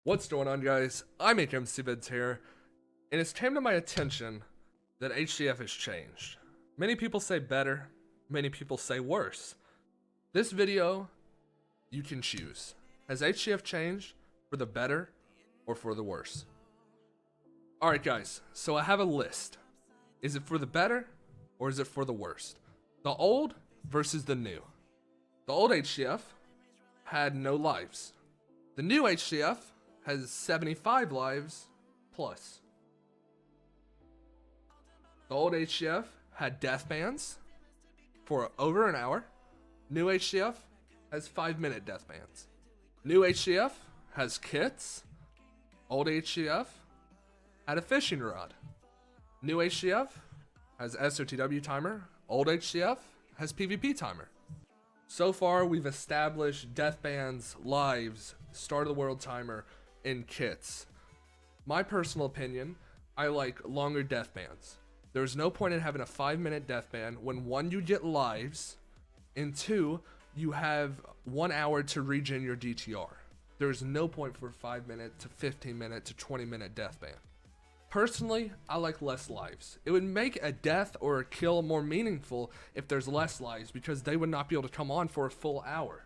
What's going on, guys? iMakeMcVids here, and it's came to my attention that Hcf has changed. Many people say better, many people say worse. This video, you can choose. Has Hcf changed for the better or for the worse? Alright guys, so I have a list. Is it for the better or is it for the worst? The old versus the new. The old Hcf had no lives. The new Hcf has 75 lives plus. The old Hcf had death bans for over an hour. New Hcf has 5-minute death bans. New Hcf has kits. Old Hcf had a fishing rod. New Hcf has SOTW timer. Old Hcf has PvP timer. So far, we've established death bans, lives, start of the world timer, and kits. My personal opinion, I like longer death bans. There's no point in having a 5-minute death ban when 1, you get lives, and 2, you have 1 hour to regen your DTR. There's no point for a 5-minute to 15-minute to 20-minute death ban. Personally, I like less lives. It would make a death or a kill more meaningful if there's less lives because they would not be able to come on for a full hour.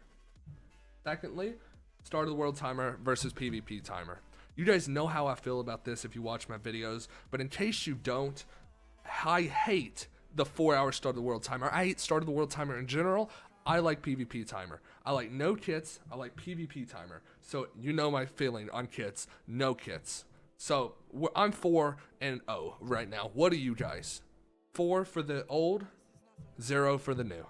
Secondly, start of the world timer versus PvP timer. You guys know how I feel about this if you watch my videos, but in case you don't, I hate the 4-hour start of the world timer. I hate start of the world timer in general. I like PvP timer. I like no kits. I like PvP timer. So you know my feeling on kits, no kits. So I'm 4-0 right now. What are you guys? 4 for the old, 0 for the new.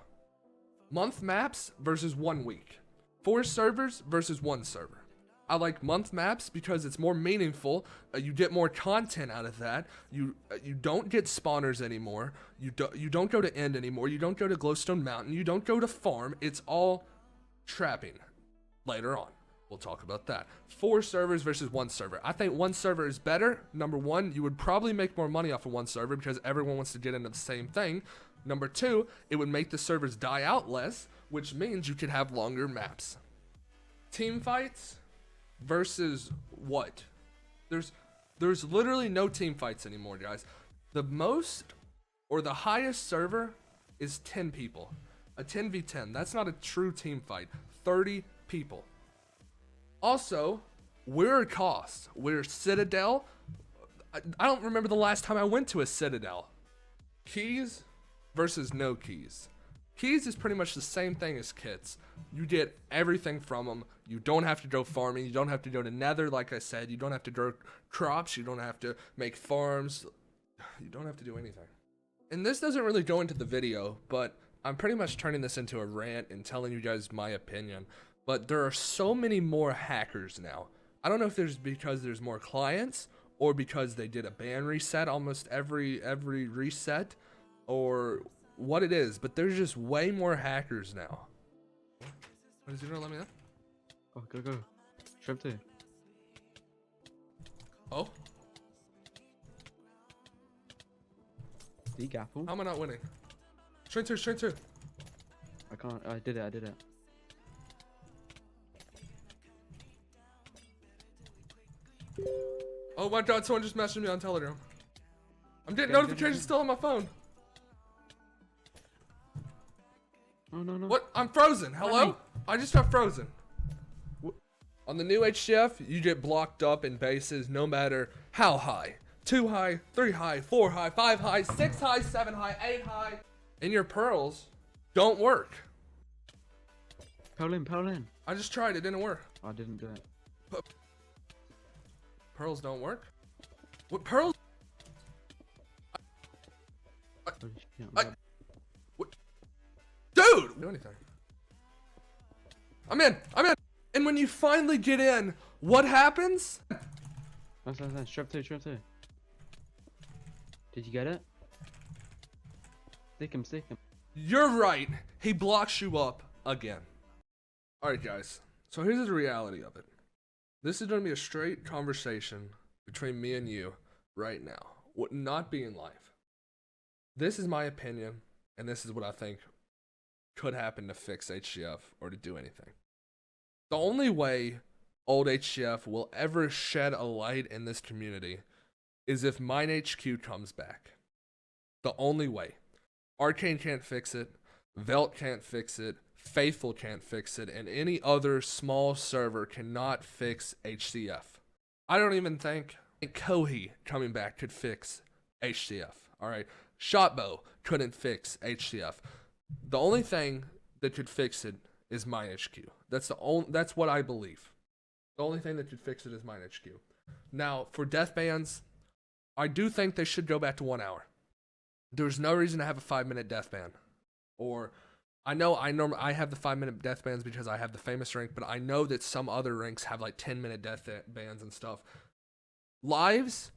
Month maps versus 1 week. 4 servers versus 1 server. I like month maps because it's more meaningful. You get more content out of that. You don't get spawners anymore. You don't go to end anymore. You don't go to Glowstone Mountain. You don't go to farm. It's all trapping. Later on, we'll talk about that. 4 servers versus 1 server. I think 1 server is better. Number 1, you would probably make more money off of 1 server because everyone wants to get into the same thing. Number 2, it would make the servers die out less, which means you could have longer maps. Team fights versus what? There's literally no team fights anymore, guys. The most or the highest server is 10 people. A 10v10. That's not a true team fight. 30 people. Also, we're a cost. We're Citadel. I don't remember the last time I went to a Citadel. Keys versus no keys. Keys is pretty much the same thing as kits. You get everything from them. You don't have to go farming. You don't have to go to nether, like I said. You don't have to grow crops. You don't have to make farms. You don't have to do anything. And this doesn't really go into the video, but I'm pretty much turning this into a rant and telling you guys my opinion. But there are so many more hackers now. I don't know if there's because there's more clients or because they did a ban reset almost every reset or what it is, but there's just way more hackers now. What is he gonna let me know? Oh, go. Shrimp 2. Oh? The Gapple? How am I not winning? Strain 2. I can't. I did it. Oh my god, someone just messaged me on Telegram. I'm getting notifications still on my phone. Oh, no. What? I'm frozen. Hello? I just got frozen. On the new Hcf, you get blocked up in bases no matter how high. 2 high, 3 high, 4 high, 5 high, 6 high, 7 high, 8 high. And your pearls don't work. Pearl in. I just tried, it didn't work. I didn't do it. Pearls don't work? What pearls? What? Dude! Do anything. I'm in. And when you finally get in, what happens? Nice. Shrimp 2. Did you get it? Stick him. You're right. He blocks you up again. Alright guys, so here's the reality of it. This is going to be a straight conversation between me and you right now. What not being live. This is my opinion, and this is what I think could happen to fix HCF or to do anything. The only way old HCF will ever shed a light in this community is if Mine HQ comes back. The only way. Arcane can't fix it. Velt can't fix it. Faithful can't fix it. And any other small server cannot fix HCF. I don't even think Kohi coming back could fix HCF. Alright. Shotbow couldn't fix HCF. The only thing that could fix it is Mine HQ. That's what I believe. The only thing that could fix it is Mine HQ. Now, for death bans, I do think they should go back to 1 hour. There's no reason to have a 5-minute death ban. Or, I have the 5-minute death bans because I have the famous rank, but I know that some other ranks have like 10-minute death bans and stuff. Lives?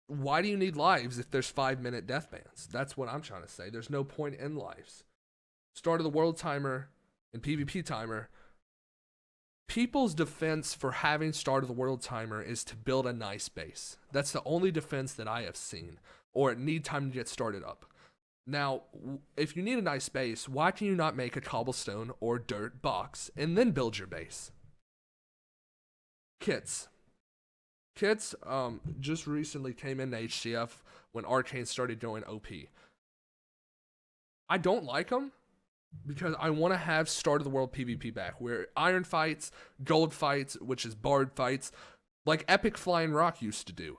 Why do you need lives if there's 5-minute death bans? That's what I'm trying to say. There's no point in lives. Start of the world timer and PvP timer. People's defense for having start of the world timer is to build a nice base. That's the only defense that I have seen. Or need time to get started up. Now, if you need a nice base, why can you not make a cobblestone or dirt box and then build your base? Kits. Kits just recently came into HCF when Arcane started going OP. I don't like them because I want to have start of the world PvP back where iron fights, gold fights, which is bard fights, like Epic Flying Rock used to do.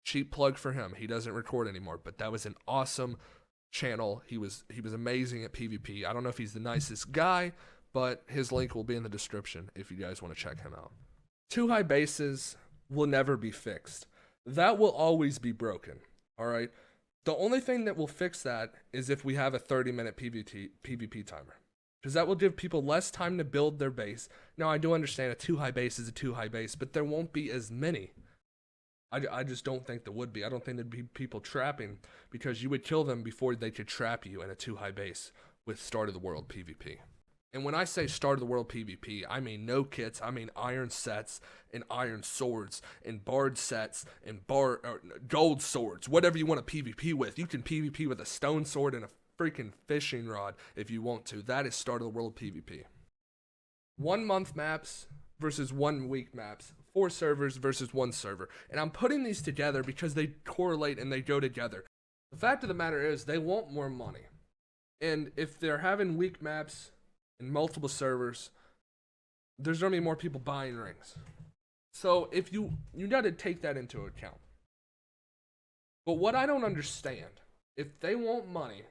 Cheap plug for him. He doesn't record anymore, but that was an awesome channel. He was amazing at PvP. I don't know if he's the nicest guy, but his link will be in the description if you guys want to check him out. Too high bases will never be fixed. That will always be broken. All right. The only thing that will fix that is if we have a 30-minute PvP timer, because that will give people less time to build their base. Now, I do understand a too high base is a too high base, but there won't be as many. I just don't think there would be. I don't think there'd be people trapping because you would kill them before they could trap you in a too high base with start of the world PvP. And when I say start of the world PvP, I mean no kits. I mean iron sets and iron swords and bard sets and gold swords. Whatever you want to PvP with. You can PvP with a stone sword and a freaking fishing rod if you want to. That is start of the world PvP. 1 month maps versus 1 week maps. 4 servers versus 1 server. And I'm putting these together because they correlate and they go together. The fact of the matter is they want more money. And if they're having weak maps in multiple servers, there's going to be more people buying rings. So if you got to take that into account. But what I don't understand, if they want money,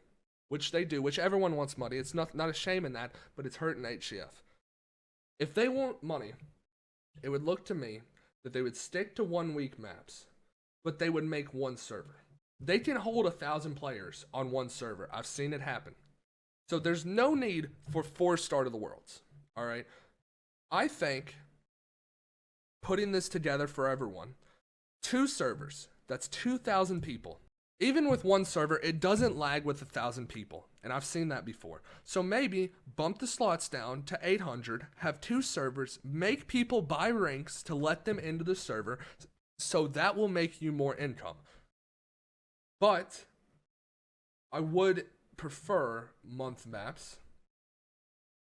which they do, which everyone wants money, it's not a shame in that, but it's hurting HCF. If they want money, it would look to me that they would stick to 1 week maps, but they would make 1 server. They can hold 1,000 players on 1 server. I've seen it happen. So there's no need for 4 start of the worlds. All right. I think putting this together for everyone, 2 servers, that's 2,000 people. Even with 1 server, it doesn't lag with 1,000 people. And I've seen that before. So maybe bump the slots down to 800, have 2 servers, make people buy ranks to let them into the server, so that will make you more income. But I would prefer month maps.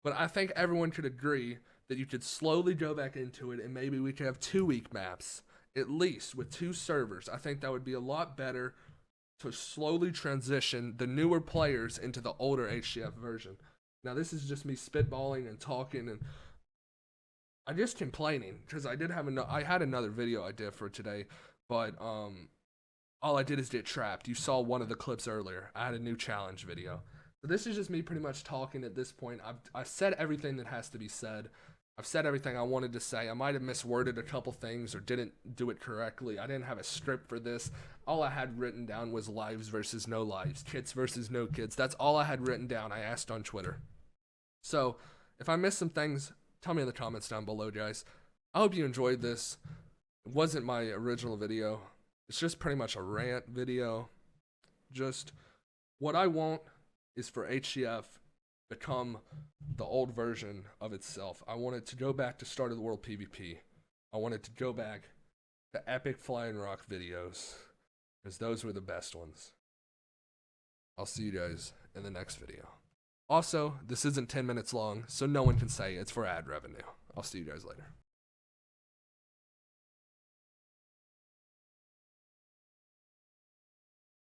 But I think everyone could agree that you could slowly go back into it and maybe we could have 2 week maps, at least with 2 servers. I think that would be a lot better to slowly transition the newer players into the older HCF version. Now, this is just me spitballing and talking, and I'm just complaining because I had another video I did for today, but all I did is get trapped. You saw one of the clips earlier. I had a new challenge video. So this is just me pretty much talking at this point. I've said everything that has to be said. I've said everything I wanted to say. I might have misworded a couple things or didn't do it correctly. I didn't have a script for this. All I had written down was lives versus no lives, kits versus no kits. That's all I had written down. I asked on Twitter. So if I missed some things, tell me in the comments down below, guys. I hope you enjoyed this. It wasn't my original video. It's just pretty much a rant video. Just what I want is for HCF become the old version of itself. I want it to go back to start of the world PvP. I want it to go back to epic flying rock videos, because those were the best ones. I'll see you guys in the next video. Also, this isn't 10 minutes long, so no one can say it's for ad revenue. I'll see you guys later.